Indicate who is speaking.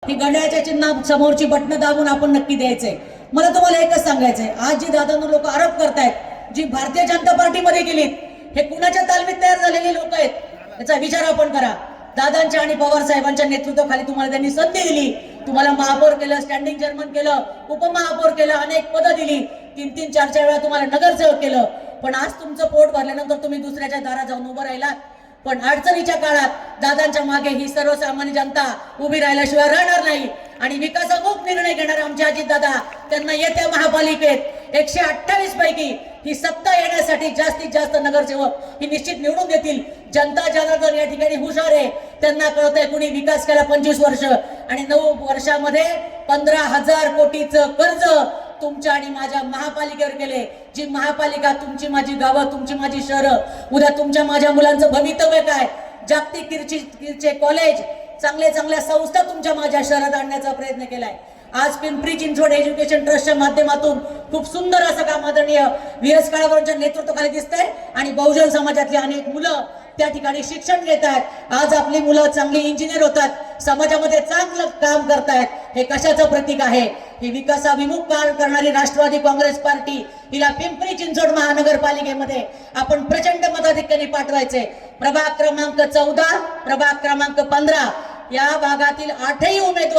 Speaker 1: ही घड्याळ्याच्या चिन्ह समोरची बटणं दाबून आपण नक्की द्यायचंय। मला तुम्हाला एकच सांगायचंय, आज जी दादांना लोक आरोप करतायत, जी भारतीय जनता पार्टीमध्ये गेलीत, हे कुणाच्या तालमीत तयार झालेले लोक आहेत याचा विचार आपण करा। दादांच्या आणि पवार साहेबांच्या नेतृत्वाखाली तुम्हाला त्यांनी संधी दिली, तुम्हाला महापौर केलं, स्टँडिंग चेअरमन केलं, उपमहापौर केलं, अनेक पदं दिली, 3-3, 4-4 वेळा तुम्हाला नगरसेवक केलं। पण आज तुमचं पोट भरल्यानंतर तुम्ही दुसऱ्याच्या दारात जाऊन उभं राहिलात। पण अडचणीच्या काळात दादांच्या मागे ही सर्वसामान्य जनता उभी राहिल्याशिवाय राहणार नाही। आणि विकासात्मक निर्णय घेणारे आमचे अजितदादा त्यांना येत्या महापालिकेत 128 पैकी ही सत्ता येण्यासाठी जास्तीत जास्त नगरसेवक ही निश्चित निवडून देतील। जनता जनार्दन या ठिकाणी हुशार आहे, त्यांना कळतंय कुणी विकास केला 25 वर्ष आणि 9 वर्षामध्ये 15,000 कोटीचं कर्ज तुमच्या आणि माझ्या महापालिकेवर केले। जी महापालिका तुमची माझी गावं, तुमची माझी शहरं, उद्या तुमच्या माझ्या मुलांचं भवितव्य काय, जागतिक कीर्तीचे कॉलेज, चांगल्या संस्था तुमच्या माझ्या शहरात आणण्याचा प्रयत्न केलाय। आज पिंपरी चिंचवड एज्युकेशन ट्रस्टच्या माध्यमातून खूप सुंदर असं काम आदरणीय व्ही.एस. काळावरच्या नेतृत्वाखाली दिसतंय आणि बहुजन समाजातली अनेक मुलं त्या ठिकाणी शिक्षण घेतात। आज आपली मुलं चांगली इंजिनियर होतात, समाजामध्ये चांगलं काम करतायत। हे कशाचं प्रतीक आहे? ही विकासाभिमुख काम करणारी राष्ट्रवादी काँग्रेस पार्टी हिला पिंपरी चिंचवड महानगरपालिकेमध्ये आपण प्रचंड मताधिक्याने पाठवायचे। प्रभाग क्रमांक 14, प्रभाग क्रमांक 15 या भागातील 8ही उमेदवार